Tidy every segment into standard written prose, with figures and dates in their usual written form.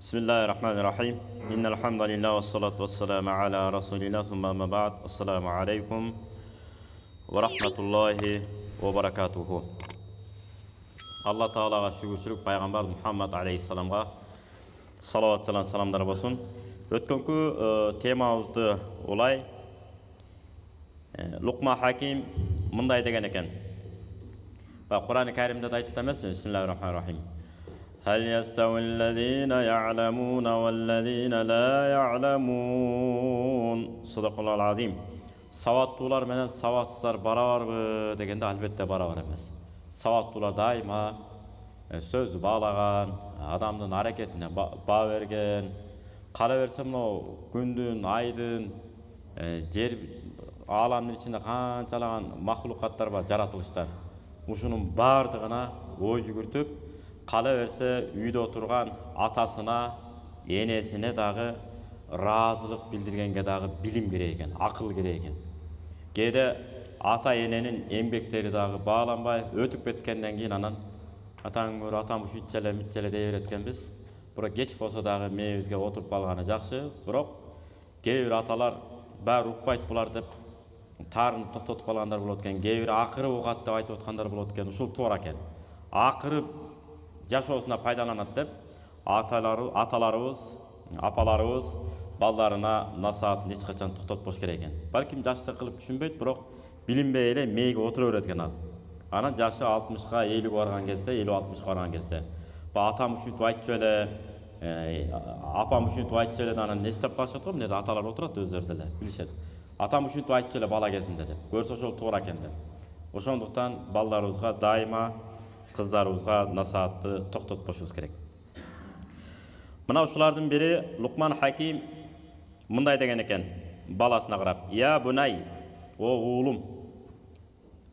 Bismillahirrahmanirrahim. İnnel hamdalillah ve salatu vesselamu ala Resulillah thumma amma ba'd. Assalamu alaikum ve rahmetullahi ve berekatuhu. Allah Teala'ga şükürçülük Peygamber Muhammed Aleyhisselam'a salavat salamlar olsun. Ötkünkü temamızdı olay Luqman Hakim mınday degen eken. Kur'an-ı Kerim'de de ayet etemez mi? Bismillahirrahmanirrahim. هل يستوي الذين يعلمون والذين لا يعلمون صدق الله العظيم. Savattуулар менен саватсыздар барабарбы дегенде албетте барабар эмес. Саваттуулар дайыма сөздү баалаган, адамдын аракетине баа берген, кала берсе мына күндүн, айдын, жер ааламдын ичинде канчалаган махлукаттар бар, жаратылыштар. Ушунун баардыгына ой жүгүртүп кала берсе үйдө отурган атасына, энесине дагы ыраазылык билдиргенге дагы билим керек экен, акыл керек экен. Кээде ата эненин эмгектери дагы бааланбай өтүп кеткенден кийин анан атаң көрө атам ушунчале митчеле дей берет экенбиз. Бирок кеч болсо дагы мээбизге отуруп калганы жакшы. Бирок кээ бир аталар баары укпайт булар деп таарынып токтотуп калгандар болот экен. Кээ бир акырып угат деп айтып аткандар болот экен. Ушул туура экен. Акырып жашоосуна пайдаланат деп аталарыбыз, апаларыбыз балдарына насаатын эч качан токтотпош керек экен. Балким жаштык кылып түшүнбөйт, бирок билинбей эле мээге отура берет экен ал. Анан жашы 60га, 50ге барган кезде, 50-60га барган кезде, атам үчүнтүп айтчу эле, апам үчүнтүп айтчу эле, анан не иштеп калышат го, эмне аталар отурат өздөрү деле билишет. Атам үчүнтүп айтчу эле бала кезимде деп. Көрсө ошол туура экен деп. Ошондуктан балдарыбызга дайыма кыздарыбызга насаатты токтотпошубуз керек. Мына ушулардын бири Лукман Хаким мындай деген экен баласына карап: "Я бунай, о уулум."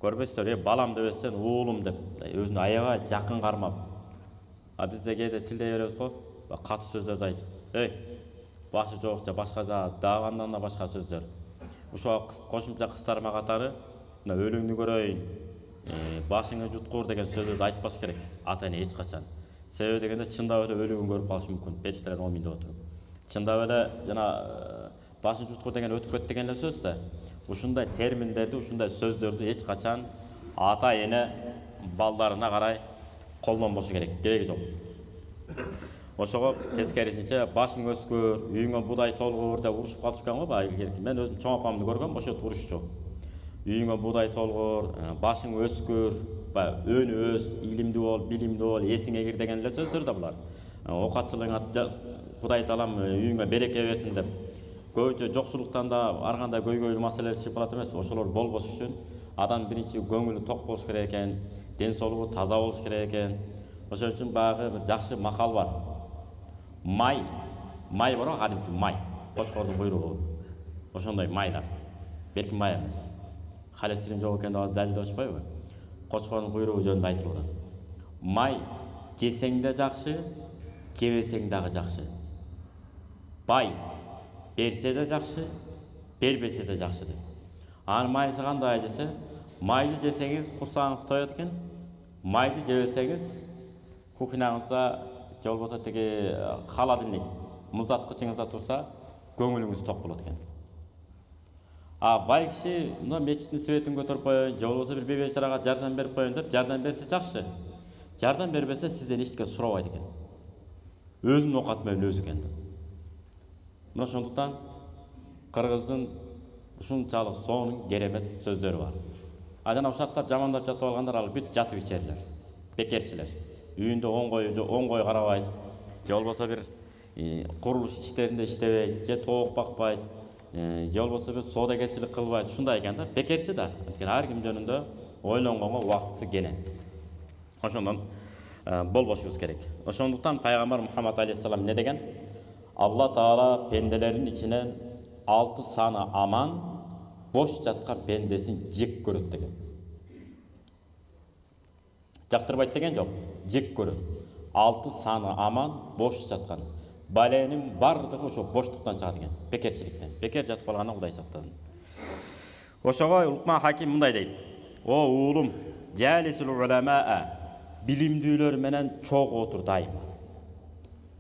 Көрбөйсүздөр, балам деп эстен уулум деп өзүнө аябай жакын кармап. А бизде кээде тилдей беребиз го, катуу сөздөрдү айтып. Башы жок же башка дагы андан да башка сөздөр. Ушуга кошумча кыстарма катары мына өлүңдү көрөйүн, башыңы жуткур деген сөздөрдү айтпаш керек ата эне эч качан. Себеби дегенде чындап эле өлүгүн көрүп калышы мүмкүн, периштелер момин деп отуруп. Чындап эле жана башын жуткур деген өтүп кет деген эле сөз да. Ушундай терминдерди, ушундай сөздөрдү эч качан ата эне балдарына карай колдонбошу керек, кереги жок. Ошого тескерисинче башың өскүр, үйүңө будай толгур деп урушуп калышкан го байыл. Мен өзүм чоң апамды көргөм, ошентип урушчу. Үйүңө будай толгур, башың өскүр, өнү өс, илимдүү бол, билимдүү бол, эсиңе кир деген эле сөздөр да булар. Окатчылыгыңа Кудай таалам үйүңө береке берсин деп. Көбүнчө жоксулуктан да ар кандай көйгөйлүү маселелер чыгып калат эмеспи? Ошолор болбош үчүн адам биринчи көңүлү ток болуш керек экен, ден соолугу таза болуш керек экен. Ошол үчүн багы бир жакшы макал бар. Май бар го, кадимки май. Кочкордун куйругу. Ошондой майлар. Белки май эмес. Холестерин жок экен деп далилдешпайбы? Кочкордун куйругу жөнүндө айтылып атат. Май жесең да жакшы, жебесең дагы жакшы. Бай берсе да жакшы, бербесе да жакшы деп. Анын майсы кандай десе, майды жесеңиз курсагыңыз тоет экен, майды жебесеңиз кухняңызда же болбосо тиги холодильник муздаткычыңызда турса көңүлүңүз ток болот экен. Бай киши мына мечиттин светин көтөрүп коеюн, же болбосо бир бебечарага жардам берип коеюн деп жардам берсе жакшы. Жардам бербесе сизден эчтеке сурабайт экен. Өзүнүн оокаты менен өзү экен. Мына ошондуктан кыргыздын ушунчалык сонун керемет сөздөрү бар. Жана ушактап жамандап жатып алгандар ал бүт жатып ичерлер, бекерчилер. Үйүндө оңгой карабайт, же болбосо бир курулуш иштеринде иштебейт, же тоок бакпайт, же болбосо бир соодагерчилик кылбайт. Ушундай экен да, бекерчи да. Анткени ар ким жөнүндө ойлонгонго убактысы кене. Ошондон болбошубуз керек. Ошондуктан пайгамбар Мухаммад алейхиссалам не деген? Алла Таала пенделерин ичинен 6 саны аман, бош жаткан пендесин жек көрөт деген. Жактырбайт деген жок, жек көрөт. 6 саны аман, бош жаткан. Баленин бардыгы ошо боштуктан чыгат экен, бекерчиликтен. Бекер жатып калгандан Кудай сактасын. Ошого Лукман Хаким мындай дейт: "О уулум, жалисул уламаа, билимдүүлөр менен чогуу отур дайыма."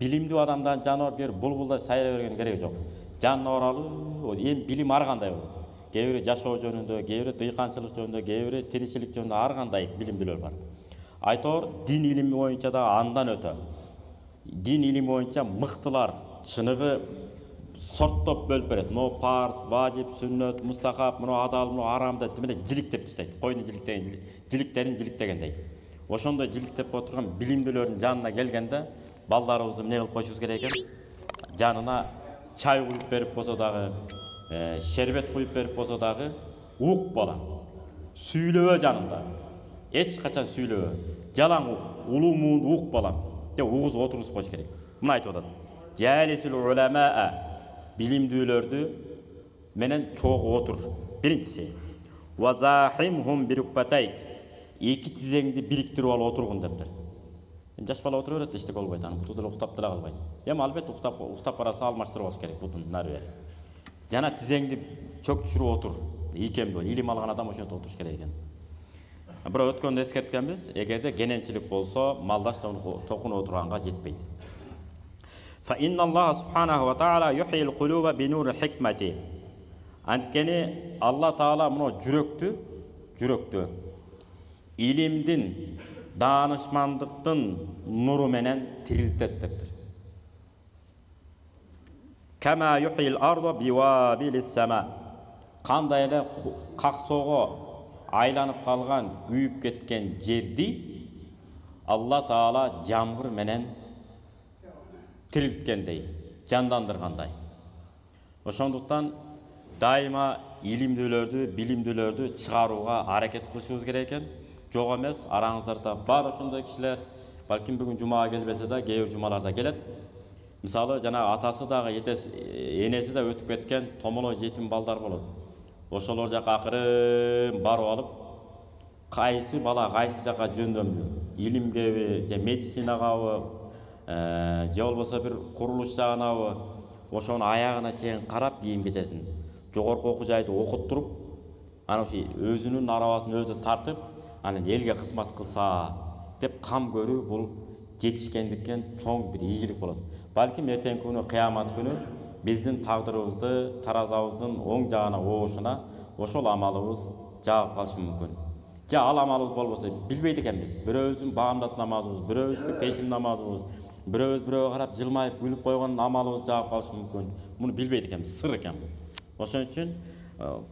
Bilimdүү адамдан жаныбар бир булбулдай сайрай берген кереги жок. Жаныбарлуу эми билим ар кандай болот. Кээ бири жашоо жөнүндө, кээ бири дыйканчылык жөнүндө, кээ бири тиричилик жөнүндө ар кандай билимдүүлөр бар. Айтор дин илими боюнча да андан өтө. Дин илими боюнча мыктылар чыныгы сорттоп бөлүп берет. Мына парз, важип, сүннөт, мустахаб, мына адал, мына арам деп жиликтеп таштайт. Койну жиликтеген жиликтерин жиликтегендей. Ошондой жиликтеп отурган билимдүүлөрдүн жанына келгенде балдарыбызды эмне кылып койушубуз керек экен? Жанына чай куюп берип болсо дагы, шербет куюп берип болсо дагы ук балам. Сүйлөбө жанында. Эч качан сүйлөбө. Жалаң ук, улуу муунду ук балам деп угузуп отургузуп коюш керек. Мына айтып атат. Жалисул уламаа, билимдүүлөрдү менен чогуу отур. Биринчиси. Ва захимхум бирукбатайк. Эки тизеңди бириктирип алып отургун дептир. Жаш бала отура берет, эчтеке болбойт, анын буту деле уктап деле калбайт. Эми албетте уктап бараса алмаштырып алыш керек бутун нары бери. Жана тизеңди чөк түшүрүп отур. Ийкемдүү, илим алган адам ошентип отуруш керек экен. Бирок өткөндө эскерткенбиз, эгерде кененчилик болсо, малдаш токунуп отурганга жетпейт. Fa inna Allah subhanahu wa ta'ala yuhyil quluba bi nuril hikmati. Antkeni Allah Taala muno жүрөктү илимдин, danışmandıktın nuru menen tiriltet deptir. Kama yuhyil arda biwabilis sama. Kандай эле каксоого айланып калган, күйүп кеткен жерди Allah Taala жамгыр менен тирилткендей, жандандыргандай. Ошондуктан дайыма илимдүүлөрдү, билимдүүлөрдү чыгарууга аракет кылышыбыз керек экен. Жок эмес, араңыздарда бар ошондой кишилер. Балким бүгүн жумага келбесе да, кээ бир жумаларда келет. Мисалы, жана атасы дагы, энеси да өтүп кеткен томолой жетим балдар болот. Ошолор жака акырын барып алып, кайсы бала кайсы жака жөндөмдү, илимгеби, же медицинагабы, же болбосо бир курулуш жагынабы, ошонун аягына чейин карап кийим кечесин жогорку окуу жайды окуттуруп, анан ошо өзүнүн арабасын өзү тартып, анан элге кызмат кылса деп кам көрүү, бул жетишкендиктен чоң бир ийгилик болот. Балким эртеңки күнү кыямат күнү биздин тагдырыбызды, таразабыздын оң жагына оошуна ошол амалыбыз жаап калышы мүмкүн. Же ал амалыбыз болбосо билбейт экенбиз. Бирөөбүздүн багамдат намазыбыз, бирөөбүздүн пешим намазыбыз, бирөөбүзгө карап жылмайып күлүп койгон амалыбыз жаап калышы мүмкүн. Муну билбейт экенбиз, сыр экен бул. Ошон үчүн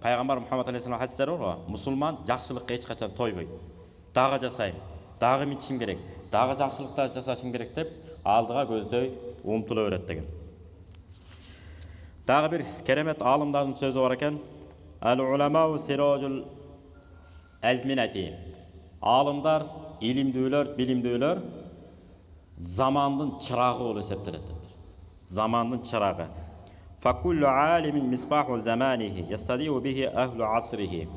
Пайгамбар Мухаммад алейхиссалам хадистери бар. Мусулман жакшылыкка эч качан тойбойт. Дагы жасайм, дагы мичим керек, дагы жакшылыктар жасашым керек деп алдыга көздөй умтула берет деген. Дагы бир керемет алымдардын сөзү бар экен. Ал-уламау сирожул азминати. Алымдар, илимдүүлөр, билимдүүлөр замандын чырагы болуп эсептелет. Замандын чырагы. Факуллу алимин мисбаху заманихи ястадиу бихи ахлу асрихи.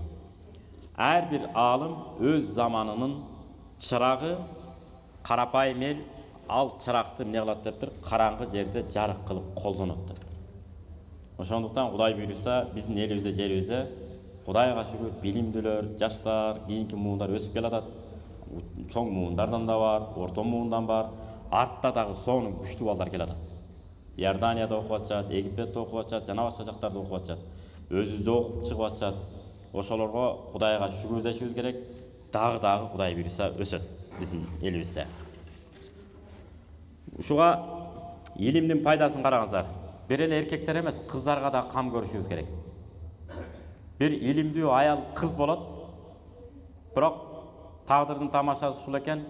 Ар бир алым өз заманынын чырагы, карапайым эл ал чыракты эмне кылат дептир? Караңгы жерде жарык кылып колдонот деп. Ошондуктан Кудай буйруса, биздин элибизде, жерибизде Кудайга шүгүр билимдүүлөр, жаштар, кийинки муундар өсүп келатат. Чоң муундардан да бар, орто муундан бар, артта дагы сонун күчтүү балдар келатат. Иорданияда окуп атышат, Египетте окуп атышат, жана башка жактарда окуп атышат. Өзүбүздө окуп чыгып атышат. Ошолорго Кудайга шүгүрдөшүбүз керек. Дагы Кудай буйруса өсөт биздин элибизде. Ушуга илимдин пайдасын караңыздар. Бир эле эркектер эмес, кыздарга да кам көрүшүбүз керек. Бир илимдүү аял кыз болот. Бирок тагдырдын тамашасы ушул экен.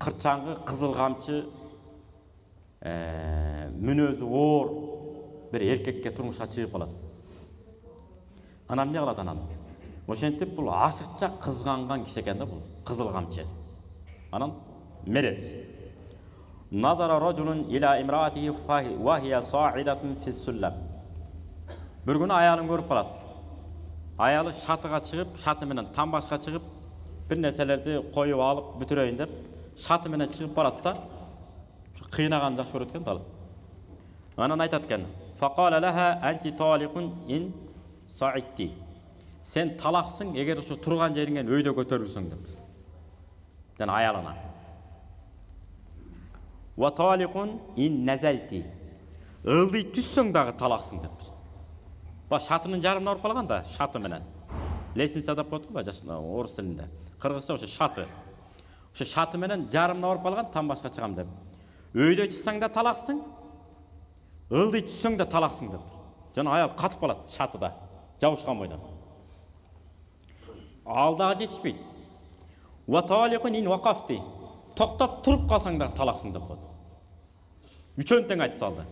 Кырчаңгы, кызыл камчы, мүнөзү оор бир эркекке турмушка чыгып калат. Анан эмне кылат анан? Ошентип бул ашыкча кызганган киши экен да бул, кызыл камчы. Анан мерес. Назара рожулун ила имраатихи ва хия саидатун фис-сулlam. Бир күнү аялын көрүп калат. Аялы шатыга чыгып, шаты менен тамбашка чыгып, бир нерселерди коюп алып бүтүрөйүн деп, шаты менен чыгып баратса, кыйнаган жакшы көрөт экен дал. Анан айтат экен: "Фaqala laha anti taliqun in sa'idti." Сен талаксың, эгер ушу турган жериңен өйдө көтөрүлсөң деп. Жана аялына. Wa taliqun in nazalti. Ылдый түссөң дагы талаксың деп. Ба шатынын жарымына уруп калган да, шаты менен. Лестница деп коет го ба жашына орус тилинде. Кыргызча ошо шаты. Ошо шаты менен жарымына уруп калган, там башка чыгам деп. Өйдө чыксаң да талаксың. Ылдый түссөң да талаксың деп. Жана аял катып калат шатыда, жабышкан бойдон. Алдага жетишпейт. Wa taliqun in waqafti. Токтоп туруп калсаң да талаксың деп коет. Үчөн тең айтып салды.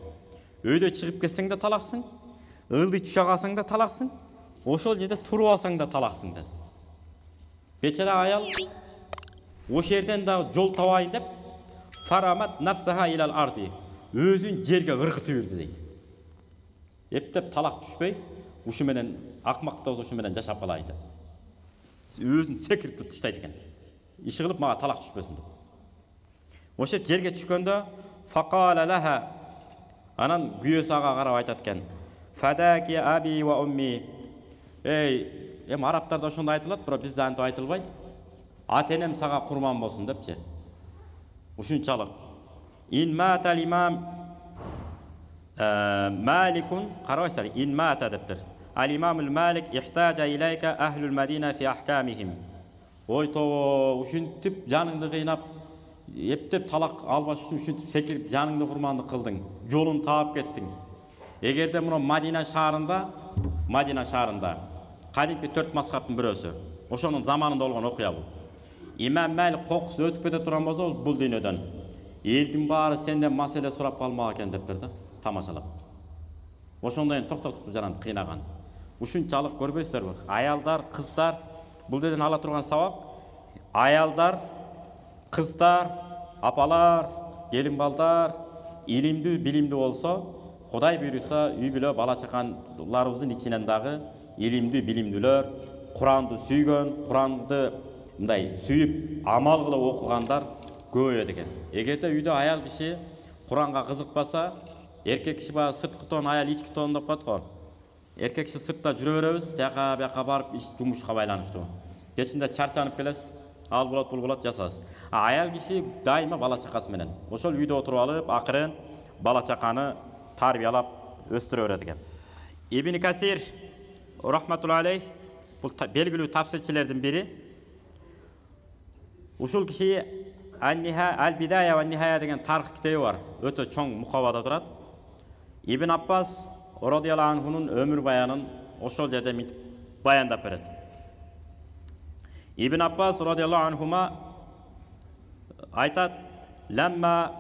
Өйдө чыгып кетсең да талаксың, ылдый түшө калсаң да талаксың, ошол жерде туруп алсаң да талаксың dedi. Бечара аял ошол жерден да жол табайын деп фарамат нафсаха илал арди. Өзүн жерге ыргытып жүрдү дейт. Эптеп талак түшпөй, ушу менен акмактоз ушу менен жашап калайын деп. Өзүн секирип таштайт экен. Иши кылып мага талак түшпөсүн деп. Ошо жерге түшкөндө факала лаха анан күйөөсү ага карап айтат экен. Фадаки аби ва умми. Эми арабтарда ошондой айтылат, бирок бизде антип айтылбайт. Ата энем сага курман болсун депчи. Ушунчалык. Ин матал имам Маликун карабайсыздар, ин мата дептир. Ал имамул Малик ихтажа илайка ахлул Мадина фи ахкамихим. Ой то ушинтип жаныңды кыйнап, эптеп талак албаш үчүн ушинтип секирип жаныңды курмандык кылдың, жолун таап кеттиң. Эгерде мына Мадина шаарында кадимки 4 мазхабтын бирөөсү, ошонун заманында болгон окуя бул. Имам Малик кокусу өтүп кете турган болсо бул дүйнөдөн элдин баары сенден маселе сурап калмак экен дептир да, тамашалап. Ошондой токтотуп жананды кыйнаган. Ушунчалык көрбөйсүздарбы? Аялдар, кыздар бул жерден ала турган сабак, аялдар, кыздар, апалар, келин балдар илимдүү, билимдүү болсо, Кудай буйруса, үй бүлө бала чакаларыбыздын ичинен дагы илимдүү, билимдүүлөр, Куранды сүйгөн, Куранды мындай сүйүп, амал кылып окугандар көбөйөт экен. Эгерде үйдө аял киши Куранга кызыкпаса, эркек киши баа сырткы тоон, аял ички тоон деп коет го. Эркек киши сыртта жүрө беребиз, тияка бияка барып иш жумушка байланыштуу. Кечинде чарчанып келесиз, ал болот, бул болот жасайсыз. Аял киши дайыма бала чакасы менен. Ошол үйдө отуруп алып, акырын бала чаканы тарбиялап өстүрө берет экен. Ибн Касир рахматулла алейх бул белгилүү тафсирчилердин бири. Ушул киши Ал-Бидая ва Нихая деген тарих китеби бар. Өтө чоң мукабада турат. Ибн Аббас радияллаху анхунун өмүр баянын ошол жерде баяндап берет. Ибн Аббас радияллаху анхума айтат: "Ламма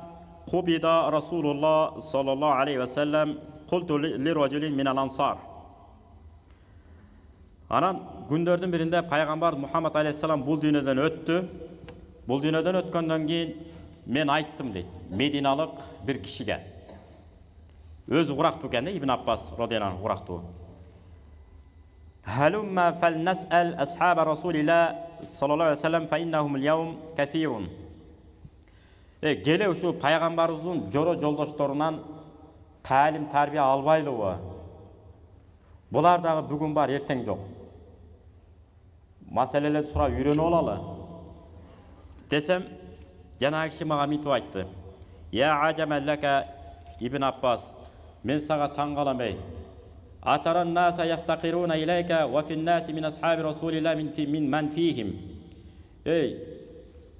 кубида Расулуллах саллаллаху алейхи ва саллам култу ли раджулин мин ал-ансар." Анан күндөрдүн биринде пайгамбар Мухаммад алейхиссалам бул дүйнөдөн өттү. Бул дүйнөдөн өткөндөн кийин мен айттым дейт, Мединалык бир кишиге. Өзү курактуу экен, Ибн Аббас радияллаху анху курактуу. Халумма фалнасал асхаба Расулилlah sallallahu aleyhi ve sellem fe innahum al-yawm kathirun. Келе ушу пайгамбарыбыздын жоро жолдошторунан таалим тарбия албайлыбы? Булар дагы бүгүн бар, эртең жок. Маселелерди сурап үйрөнүп алалы. Десем, жанагы киши мага мынтип айтты. Я ажаман лака Ибн Аббас, мен сага таң калам эй. Атаран наса яфтакируна илайка ва фин наси мин асхаби Расулилlah min man fihim.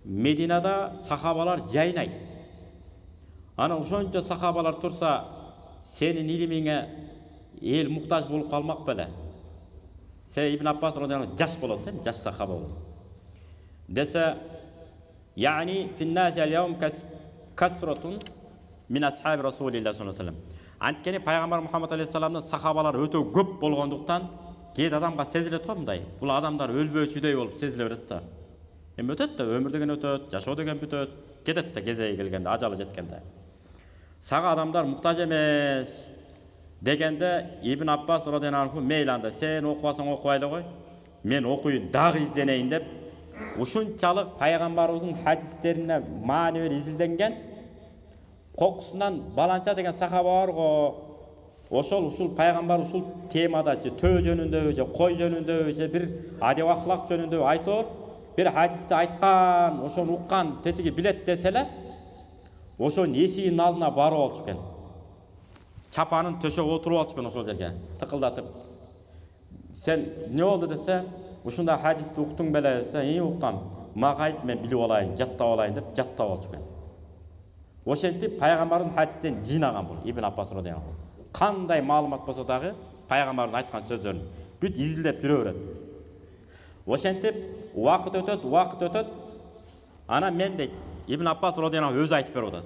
Мединада сахабалар жайнайт. Ана ошончо сахабалар турса, сенин илимиңе эл муктаж болуп калмак беле. Ибн Аббас радияллаху жаш болот, жаш сахаба болот. Десе, яни фин наси ал-yawm kasratun min ashabi Rasulillah sallallahu aleyhi ve sellem. Анткени пайгамбар Мухаммад алейхиссаламдын сахабалары өтө көп болгондуктан, кээ адамга сезилет го мындай. Бул адамдар өлбөчүдөй болуп сезиле берет да. Эми өтөт да, өмүр деген өтөт, жашоо деген бүтөт, кетет да кезеги келгенде, ажалы жеткенде. Сага адамдар муктаж эмес дегенде Ибн Аббас радияллаху анху мейланда, сен окубасаң окубайлы кой, мен окуйун, дагы изденейин деп, ушунчалык пайгамбарыбыздын хадистерине маани бер изилденген. Кокусунан Баланча деген сахаба бар го. Ушул пайгамбар ушул темада төө жөнүндө же кой жөнүндө же бир адеп ахлак жөнүндө айтып, бир хадисти айткан, ошону уккан, тетиги билет деселе, Ошонун эшигинин алдына барып алчу экен. Чапанын төшөп отуруп алчу экен ошол жерге, тыкылдатып. Sen ne oldu dese, ушундай хадисти уктуң беле десе, уккам. Мага айт, мен билип алайын, жаттап алайын деп жаттап алчу экен. Ошентип пайгамбардын хадистен жыйнаган бул Ибн Аббас радыйаллаху анху. Кандай маалымат болсо дагы пайгамбардын айткан сөздөрүн бүт изилдеп жүрө берет. Ошентип убакыт өтөт. Ана мен дейт Ибн Аббас радыйаллаху анху өзү айтып берип атат.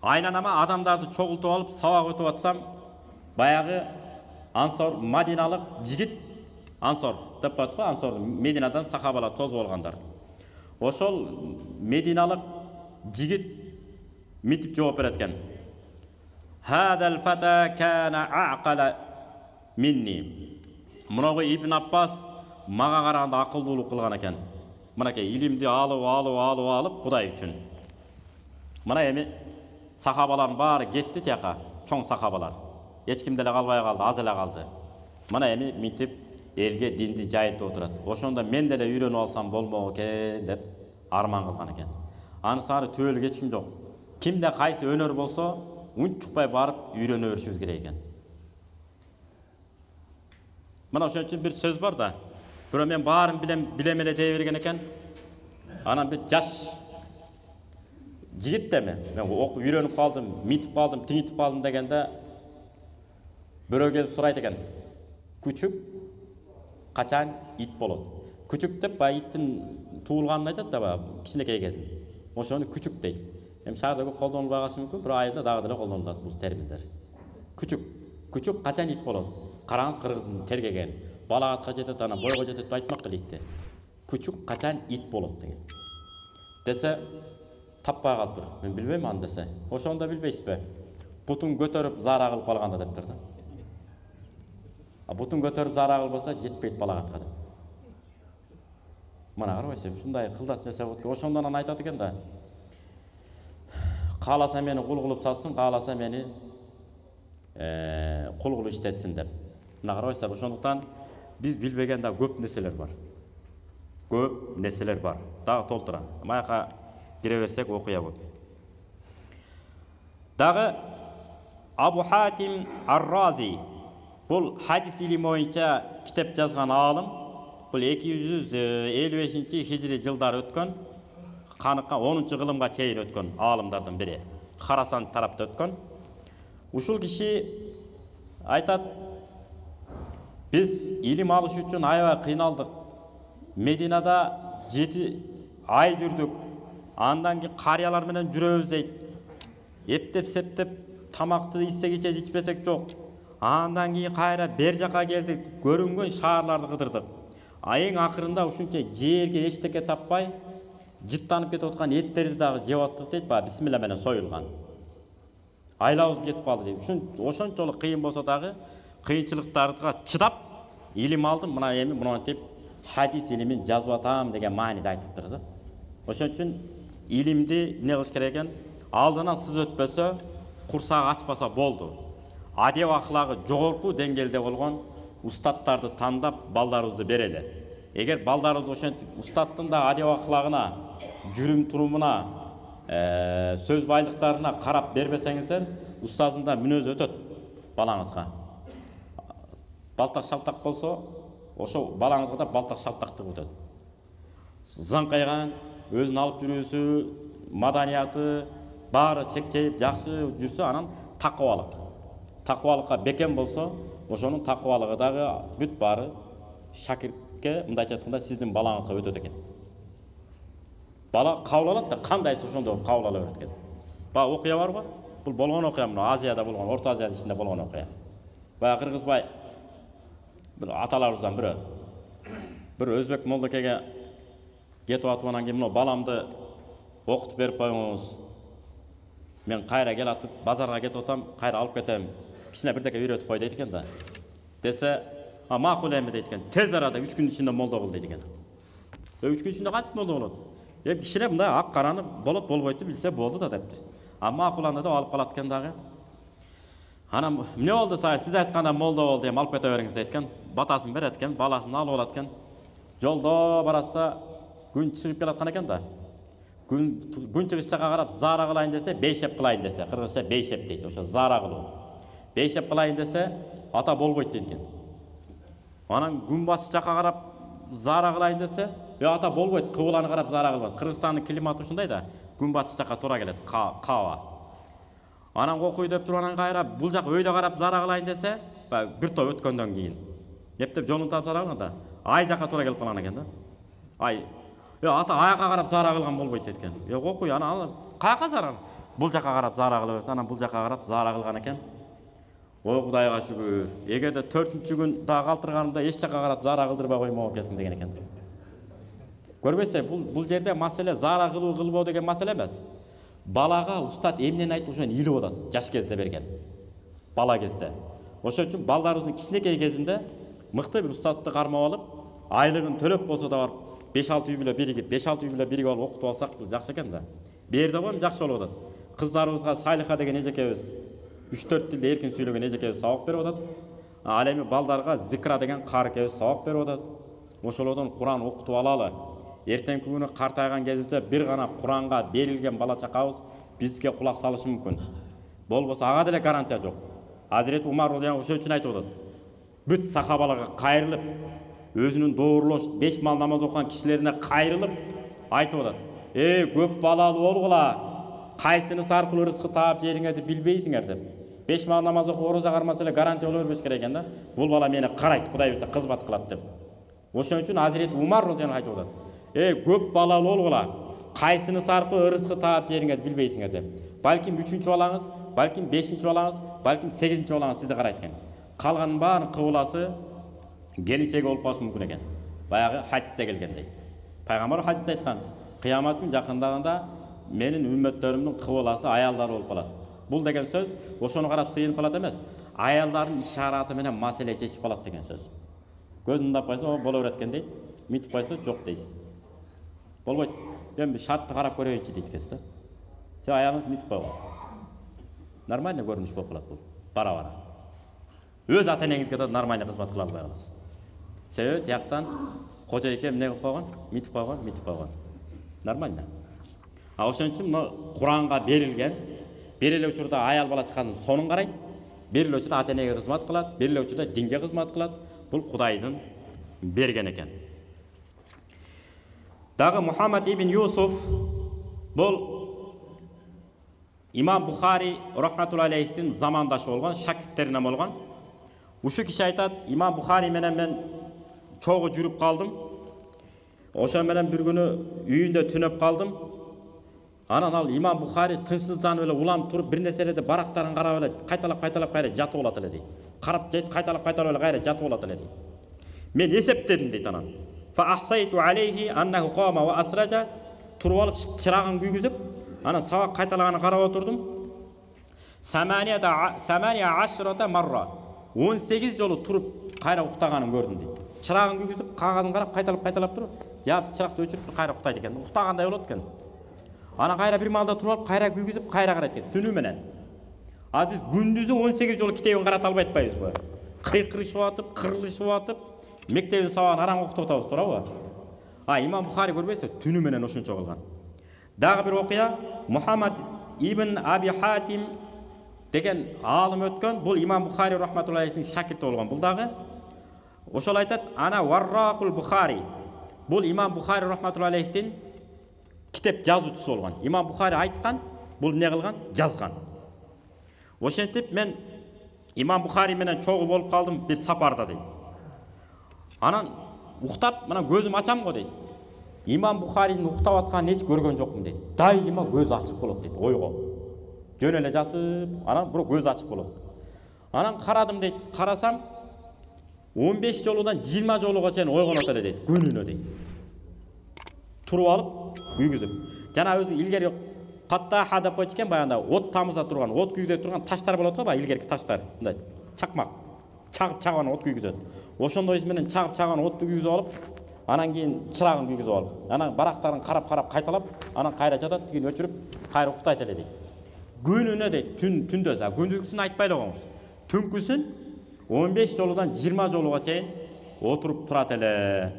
Айланама адамдарды чогултуп алып сабак өтүп атсам, баягы Ансор Мадиналык жигит, Ансор деп коет го, Ансор Мединадан сахабалар тозуп алгандар. Ошол Мединалык жигит митип жооп берет экен. Хадал фата кана aqala minni. Мунагы Ибн Аббас мага караганда акылдуулук кылган экен. Мынакей илимди алып Кудай үчүн. Мына эми сахабалардын баары кетти тияка, чоң сахабалар. Эч ким деле калбай калды, аз эле калды. Мына эми митип элге динди жайылтып отурат. Ошондо мен деле үйрөнүп алсам болмок экен деп арман кылган экен. Анысары төөлүк эч ким жок. Кимде кайсы өнөр болсо, унчукпай барып үйрөнө беришибиз керек экен. Мына ошон үчүн бир сөз бар да. Бирок мен баарын билем эле дей берген экен. Анан бир жаш жигит деме. Мен үйрөнүп калдым, митип калдым, тиңитип калдым дегенде бирөө келип сурайт экен. Күчүк качан ит болот? Күчүк деп бай иттин туулганын айтат да, кичинекей кезин. Ошону күчүк дейт. Эми шаарда көп колдонулбай калышы мүмкүн, бирок айылда дагы деле колдонулат бул терминдер. Күчүк качан ит болот? Караңыз кыргыздын тергеген. Балагатка жетет, анан бойго жетет деп айтмак элейт. Күчүк качан ит болот деген. Десе таппай калыптыр. Мен билбейм аны десе. Ошондо билбейсизби? Бутун көтөрүп зара кылып калганда дептир да. Бутун көтөрүп зара кылбаса жетпейт балагатка деп. Мына карабайсыз, ушундай кылдат нерсе болот. Ошондон анан айтат экен да. Кааласа мени кул кылып салсын, кааласа мени кул кылып иштетсин деп. Мына карабайсыздар, ошондуктан биз билбеген да көп нерселер бар. Көп нерселер бар. Дагы толтура. Маяка кире берсек окуя болот. Дагы Абу Хатим Ар-Рази бул хадис илими боюнча китеп жазган аалым. Бул 255 хижри жылдары өткөн, каныкка 10-чы кылымга чейин өткөн аалымдардын бири. Харасан тарапта өткөн. Ушул киши айтат: "Биз илим алыш үчүн аябай кыйналдык. Мединада 7 ай жүрдүк. Андан кийин карыялар менен жүрөбүз дейт. Эптеп-септеп тамакты ичсек ичет, ичпесек жок. Андан кийин кайра бер жака келдик, көрүнгөн шаарларды кыдырдык. Эң акырында ушунча жерге эчтеке таппай, жыттанып кетип аткан эттерди дагы жеп аттык дейт, бисмилла менен союлган. Айлабыз кетип калды дейт. Ошончолук кыйын болсо дагы кыйынчылыктарга чыдап илим алдым. Мына эми монтип хадис илимин жазып атам деген мааниде айтыптыр да. Ошон үчүн илимди эмне кылыш керек экен? Алдынан сыз өтпөсө, курсак ачпаса болду. Адеп аклагы жогорку деңгээлде болгон устаттарды тандап балдарыбызды берели. Эгер балдарыбыз ошентип устаттын да адеп аклагына, жүрүм турумуна, сөз байлыктарына карап бербесеңиздер, устазын да мүнөзү өтөт балаңызга. Балтак шалтак болсо, ошо балаңызга да балтак шалтактык өтөт. Заңкайган, өзүн алып жүрүүсү, маданияты баары чектейип жакшы жүрсө, анан такыбалык. Такыбалыкка бекем болсо, ошонун такыбалыгы дагы бүт баары шакиртке, мындайча айтканда, сиздин балаңызга өтөт экен. Бала кабыл алат да, кандайсы ошондо кабыл ала берет экен. Баягы окуя барбы? Бул болгон окуя, мына Азияда болгон, Орто Азиянын ичинде болгон окуя. Баягы Кыргызбай бир аталарыбыздан бирөө бир өзбек молдокеге кетип атып, анан кийин баламды окутуп берип коюңуз. Мен кайра келатып, базарга кетип атам, кайра алып кетем. Кичине бирдеке үйрөтүп кой дейт экен да. Десе, макул эми дейт экен. Тез арада 3 күн ичинде молдо кыл дейт экен. 3 күн ичинде кантип молдо болот? Кичине мындай ак караны болот болбойту билсе болду да дептир. Макуланды деп алып калат экен дагы. Анан эмне болду сай, сиз айтканда молдо болду, эми алып кете бериңиз дейт экен. Батасын берет экен, баласын алып алат экен. Жолдо баратса күн чыгып келаткан экен да. күнчүгүш жакка карап зара кылайын десе, бейшеп кылайын десе, кыргызча бейшеп дейт. Ошо зара кылуу. Бейшеп кылайын десе, ата болбойт дейт экен. Анан күнбатыш жакка карап зара кылайын десе, ата болбойт, кыбыланы карап зара кылбайт. Кыргызстандын климаты ушундай да, күнбатыш жакка туура келет, каба. Анан кокуй деп туруп анан кайра бул жак өйдө карап зара кылайын десе, бир топ өткөндөн кийин эптеп жолун таап зара кылганда ай жакка туура келип калган экен да. Ай, ата аяка карап зара кылган болбойт дейт экен. Кокуй анан каяка зара? Бул жакка карап зара кылып, анан бул жакка карап зара кылган экен. Ой Кудайга шүгүр. Эгерде 4-чү күн дагы калтырганымда эч жакка карап зара кылдырбай коймок экенсиң деген экен. Көрбөйсүң, бул жерде маселе зара кылуу кылбоо деген маселе эмес. Балага устат эмнени айтып ошону илип атат, жаш кезде берген. Бала кезде. Ошон үчүн балдарыбыздын кичинекей кезинде мыкты бир устатты кармап алып, айлыгын төлөп болсо да барып 5-6 үй биле биригип, 5-6 үй биле биригип алып окутуп алсак бул жакшы экен да. Берде коем жакшы болуп атат. Кыздарыбызга Салиха деген эжекебиз 3-4 тилде эркин сүйлөгөн эжекебиз сабак берип атат. Ал эми балдарга Зикра деген карыкебиз сабак берип атат. Ошолордон Куран окутуп алалы. Эртеңки күнү картайган кезибизде бир гана Куранга берилген бала чакабыз бизге кулак салышы мүмкүн. Болбосо ага деле гарантия жок. Hazreti Umar ошон үчүн айтып атат. Бүт сахабаларга кайрылып, өзүнүн доорлош 5 мал намаз окуган кишилерине кайрылып айтып атат. Көп балалуу болгула, кайсынысы аркылуу рызкы таап жериңерди билбейсиңер деп. 5 мал намаз окуп ороза кармаса эле гарантия боло бербеш керек экен да. Бул бала мени карайт, Кудай билсе кызмат кылат деп. Ошон үчүн Hazreti Umar айтып атат. Көп балалуу болгула, кайсынысы аркылуу рызкы таап жериңерди билбейсиңер деп. Балким 3-чү балаңыз, балким 5-чи балаңыз, балким 8-чи балаңыз сизди карайт экен. Калганын баарын кыбыласы келечеги болуп калышы мүмкүн экен. Баягы хадисте келгендей. Пайгамбар хадисте айткан, кыямат күн жакындаганда менин үммөттөрүмдүн кыбыласы аялдар болуп калат. Бул деген сөз ошону карап сыйынып калат эмес, аялдардын ишараты менен маселе чечип калат деген сөз. Көзүн таппайсың, боло берет экен дейт. Митип койсо жок дейсиз. Болбойт. Эми шартты карап көрөйүнчү дейт экенсиз да. Сен аялыңыз митип койгон. Нормальный көрүнүш болуп калат бул. Бара-бара. Өз ата-энеңизге да нормальный кызмат кыла албай каласыз. Себеби тияктан кожойке эмне кылып койгон? Митип койгон. Нормально. Ошон үчүн Куранга берилген, бериле учурда аял бала чаканын сонун карайт, бериле учурда ата-энеге кызмат кылат, бериле учурда динге кызмат кылат. Бул Кудайдын берген экен. Дагы Мухаммад ибн Юсуф бул Имам Бухари рахматуллахи алейхтин замандашы болгон, шакирттеринен болгон. Ушу киши айтат, Имам Бухари менен мен чогуу жүрүп калдым. Ошо менен бир күнү үйүндө түнөп калдым. Анан ал Имам Бухари тынчсызданып эле улам туруп бир нерселерди барактарын карап эле кайталап кайра жатып алат эле дейт. Карап кайталап эле кайра жатып алат эле дейт. Мен эсептедим дейт анан. Fa ahsaytu alayhi annahu qama wa asraja, туруп алып чырагын күйгүзүп, анан сабак кайталаганын карап отурдум. 18 марра. 18 жолу туруп кайра уктаганын көрдүм дейт. Чырагын күйгүзүп, кагазын карап кайталап туруп, жаап чыракты өчүрүп кайра уктайт экен. Уктагандай болот экен. Анан кайра бир маалда туруп алып, кайра күйгүзүп, кайра карайт экен түнү менен. А биз күндүзү 18 жолу китебин карата албай атпайбызбы? Кыйкырышып атып, кырылышып атып, мектебин сабагын араң окутуп атабыз, туурабы? Имам Бухари көрбөйсүз, түнү менен ошончо кылган. Дагы бир окуя, Мухаммад ибн Аби Хатим деген алым өткөн, бул Имам Бухари рахматуллахи алейхтин шакирти болгон. Бул дагы ошол айтат, ана Варракул Бухари. Бул Имам Бухари рахматуллахи алейхтин китеп жазуучусу болгон. Имам Бухари айткан, бул эмне кылган? Жазган. Ошентип мен Имам Бухари менен чогуу болуп калдым бир сапарда дейт. Анан уктап, мына көзүм ачам го дейт. Имам Бухаринин уктап атканын эч көргөн жокмун дейт. Дайыма көзү ачык болот дейт, ойго. Жөн эле жатып, анан бирок көзү ачык болот. Анан карадым дейт, карасам 15 жолудан 20 жолуга чейин ойгонот эле дейт, күнүнө дейт. Туруп алып, күйгүзүп. Жана өзү илгери каттаха деп койчу экен, баягында от тамыза турган, от күйгүзө турган таштар болот го, баягы илгерки таштар, мындай чакмак. Чагып от күйгүзөт. Ошондой менен чагып отту күйгүзүп алып, анан кийин чырагын күйгүзүп алып, анан барактарын карап кайталап, анан кайра жатат, кийин өчүрүп, кайра уктайт эле дейт. Күнүнө дейт, түндө, күндүзгүсүн айтпай эле коңуз. Түнкүсүн 15 жолудан 20 жолуга чейин отуруп турат эле.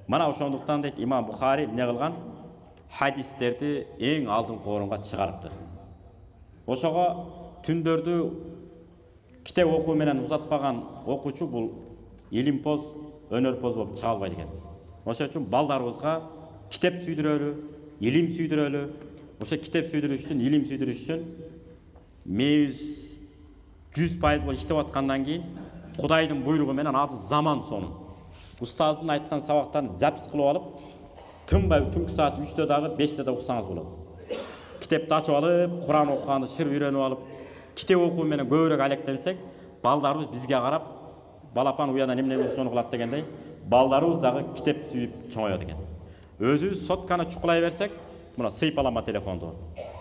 Мана ошондуктан дейт Имам Бухари эмне кылган? hadislerdi en aldыңкы орынга чыгарыптыр. Ошого түндөрдү китеп окуу менен узатпаган окуучу бул илимпоз, өнөрпоз болуп чыга албайт экен. Ошон үчүн балдарыбызга китеп сүйдүрөлү, илим сүйдүрөлү. Ошо китеп сүйдүрүш үчүн, илим сүйдүрүш үчүн мейиз 100% иштеп аткандан кийин Кудайдын буйругу менен аты заман сонун. Устаздын айткан сабактарын запись кылып алып, тынбай түнкү саат 3-тө дагы 5-те да уксаңыз болот. Китепти ачып алып, Куран окуганды шыр үйрөнүп алып, китеп окуу менен көбүрөөк алектенсек, балдарыбыз бизге карап, балапан уядан эмне сону кылат дегендей, балдарыбыз дагы китеп сүйүп чоңоёт экен. Өзүбүз сотканы чукулай берсек, мына сыйпалама телефонду.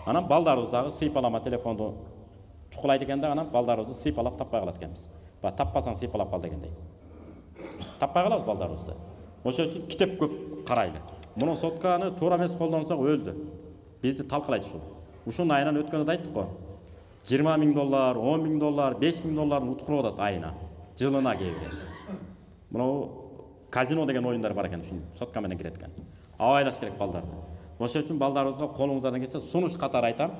Анан балдарыбыз дагы сыйпалама телефонду чукулайт экен да, анан балдарыбызды сыйпалап таппай калат экенбиз. Ба таппасаң сыйпалап кал дегендей. Таппай калабыз балдарыбызды. Ошон үчүн китеп көп карайлы. Муну сотканы туура эмес колдонсок өлдү. Бизди талкалайт ушул. Ушунун айынан өткөндө айттык го. $20,000, $10,000, $5,000 уткуруп атат айына, жылына кээ. Муну казино деген оюндар бар экен, ушун сотка менен кирет экен. Абайлаш керек балдарды. Ошон үчүн балдарыбызга колуңуздан келсе сунуш катары айтам.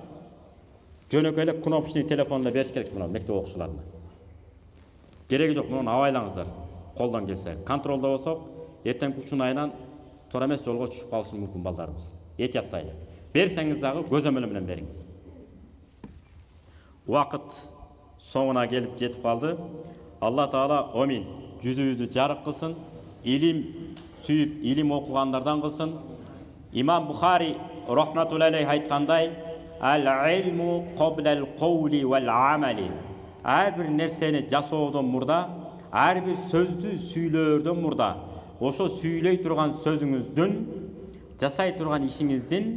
Жөнөкөй эле кнопочный телефон эле бериш керек мына мектеп окуучуларына. Кереги жок, муну абайлаңыздар. Колдон келсе, контролдо болсок, эртең күчүн айынан туура эмес жолго түшүп калышы мүмкүн балдарыбыз. Этияттайлы. Берсеңиз дагы көзөмөлү менен бериңиз. Вакыт соңуна келип жетип калды. Алла Таала амин. Жүзүбүздү жарык кылсын, илим сүйүп, илим окугандардан кылсын. Имам Бухари рахматуллахи айткандай, ал-илму qablal qawli wal amali. Ар бир нерсени жасоодон мурда, ар бир сөздү сүйлөөрдөн мурда, ошо сүйлөй турган сөзүңүздүн, жасай турган ишиңиздин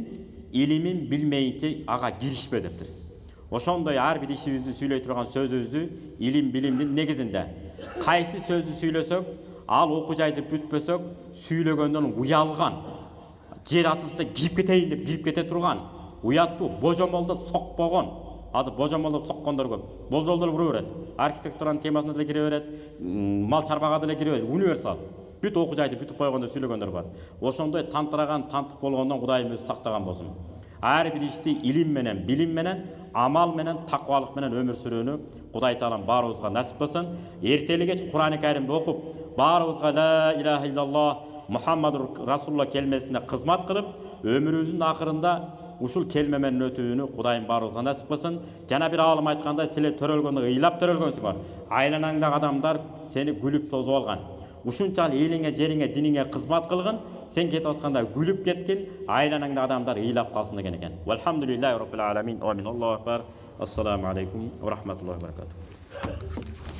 илимин билмейинче ага киришпе дептир. Ошондой ар бир ишибизди сүйлөй турган сөзүбүздү илим билимдин негизинде. Кайсы сөздү сүйлөсөк, ал окуу жайды бүтпөсөк, сүйлөгөндөн уялган, жер ачылса кирип кетейин деп кирип кете турган, уяттуу божомолдоп сокпогон, ады божомолдоп соккондор көп. Болжолдор бура берет. Архитектуранын темасына деле кире берет, мал чарбага деле кире берет, универсал. Бүт окуу жайды бүтүп койгондо сүйлөгөндөр бар. Ошондой тантыраган, тантык болгондон Кудайым өзү сактаган болсун. Ар бир ишти илим менен, билим менен, амал менен, таквалык менен өмүр сүрүүнү Кудай Таалам баарыбызга насип кылсын. Эртели кеч Кур'ан-ы Каримди окуп, баарыбызга ла илаха иллаллах Мухаммаdur Расулуллах келмесине кызмат кылып, өмүрүбүздүн акырында ушул келме менен өтүүнү Кудайым баарыбызга насип кылсын. Жана бир аалым айткандай, силер төрөлгөндө ыйлап төрөлгөнсүңөр. Айланаңдагы адамдар сени күлүп тозуп алган. Ушунчалык элиңе, жериңе, диниңе кызмат кылгын, сен кетип атканда күлүп кеткин, айланаңда адамдар ыйлап калсын деген экен. Валхамдулиллахи раббил аламин. Амин. Аллаху акбар. Ассаламу алейкум ва рахматуллахи ва баракатух.